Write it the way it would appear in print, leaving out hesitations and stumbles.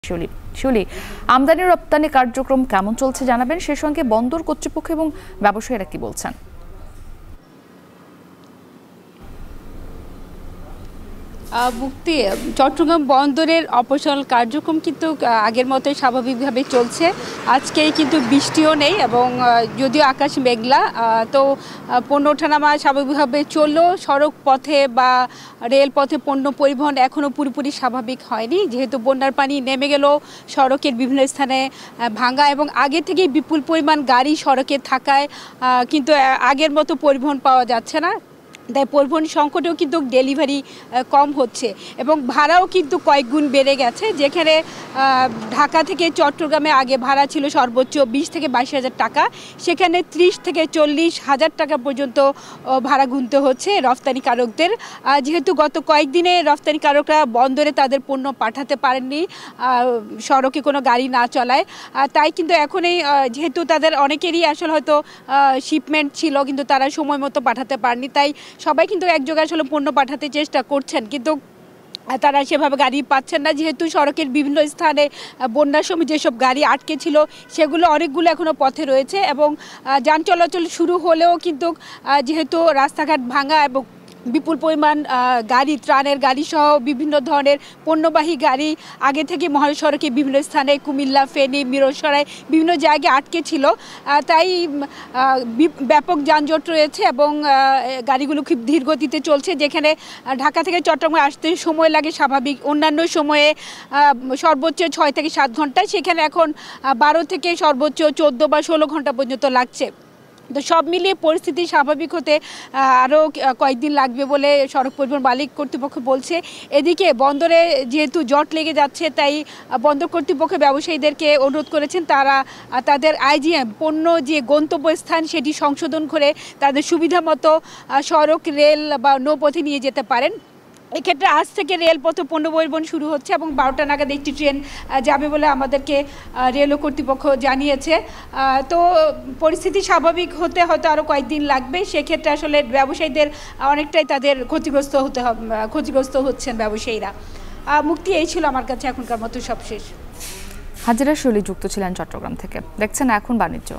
শিউলি, আমদানি রপ্তানি কার্যক্রম কেমন চলছে জানাবেন, সেই সঙ্গে বন্দর কর্তৃপক্ষ এবং ব্যবসায়ীরা কি বলছেন? মুক্তি, চট্টগ্রাম বন্দরের অপারেশনাল কার্যক্রম কিন্তু আগের মতোই স্বাভাবিকভাবে চলছে। আজকে কিন্তু বৃষ্টিও নেই এবং যদিও আকাশ মেঘলা, তো পণ্য ওঠানামা স্বাভাবিকভাবে চললেও সড়ক পথে বা রেলপথে পণ্য পরিবহন এখনও পুরোপুরি স্বাভাবিক হয়নি, যেহেতু বন্যার পানি নেমে গেলেও সড়কের বিভিন্ন স্থানে ভাঙা এবং আগে থেকেই বিপুল পরিমাণ গাড়ি সড়কে থাকায় কিন্তু আগের মতো পরিবহন পাওয়া যাচ্ছে না। তাই পরিবহন সংকটেও কিন্তু ডেলিভারি কম হচ্ছে এবং ভাড়াও কিন্তু কয়েক গুণ বেড়ে গেছে। যেখানে ঢাকা থেকে চট্টগ্রামে আগে ভাড়া ছিল সর্বোচ্চ 20 থেকে 22,000 টাকা, সেখানে 30 থেকে 40,000 টাকা পর্যন্ত ভাড়া গুনতে হচ্ছে রফতানিকারকদের। যেহেতু গত কয়েকদিনে রফতানিকারকরা বন্দরে তাদের পণ্য পাঠাতে পারেননি সড়কে কোনো গাড়ি না চলায়, তাই কিন্তু এখন এই যেহেতু তাদের অনেকেরই আসলে হয়তো শিপমেন্ট ছিল কিন্তু তারা সময় মতো পাঠাতে পারেনি, তাই সবাই কিন্তু একযোগে আসলে পণ্য পাঠাতে চেষ্টা করছেন, কিন্তু তারা সেভাবে গাড়ি পাচ্ছেন না। যেহেতু সড়কের বিভিন্ন স্থানে বন্যার সময় যেসব গাড়ি আটকে ছিল সেগুলো অনেকগুলো এখনও পথে রয়েছে এবং যান চলাচল শুরু হলেও কিন্তু যেহেতু রাস্তাঘাট ভাঙা এবং বিপুল পরিমাণ গাড়ি, ত্রাণের গাড়ি সহ বিভিন্ন ধরনের পণ্যবাহী গাড়ি আগে থেকে মহাসড়কে বিভিন্ন স্থানে কুমিল্লা, ফেনী, মিরসরাই বিভিন্ন জায়গায় আটকে ছিল, তাই ব্যাপক যানজট রয়েছে এবং গাড়িগুলো খুব ধীর গতিতে চলছে। যেখানে ঢাকা থেকে চট্টগ্রামে আসতে সময় লাগে স্বাভাবিক অন্যান্য সময়ে সর্বোচ্চ 6 থেকে 7 ঘন্টা, সেখানে এখন 12 থেকে সর্বোচ্চ 14 বা 16 ঘন্টা পর্যন্ত লাগছে। তো সব মিলিয়ে পরিস্থিতি স্বাভাবিক হতে আরও কয়েকদিন লাগবে বলে সড়ক পরিবহন মালিক কর্তৃপক্ষ বলছে। এদিকে বন্দরে যেহেতু জট লেগে যাচ্ছে, তাই বন্দর কর্তৃপক্ষ ব্যবসায়ীদেরকে অনুরোধ করেছেন তারা তাদের আইজিএম পণ্য যে গন্তব্যস্থান সেটি সংশোধন করে তাদের সুবিধা মতো সড়ক, রেল বা নৌপথে নিয়ে যেতে পারেন। এক্ষেত্রে আজ থেকে রেলপথে পণ্য পরিবহন শুরু হচ্ছে এবং 12টা নাগাদ একটি ট্রেন যাবে বলে আমাদেরকে রেল কর্তৃপক্ষ জানিয়েছে। তো পরিস্থিতি স্বাভাবিক হতে হয়তো আরও কয়েকদিন লাগবে, সেক্ষেত্রে আসলে ব্যবসায়ীদের অনেকটাই তাদের ক্ষতিগ্রস্ত হচ্ছেন ব্যবসায়ীরা। মুক্তি, এই ছিল আমার কাছে এখনকার মতো সব শেষ। হাজিরা শৈলী যুক্ত ছিলেন চট্টগ্রাম থেকে। দেখছেন এখন বাণিজ্য।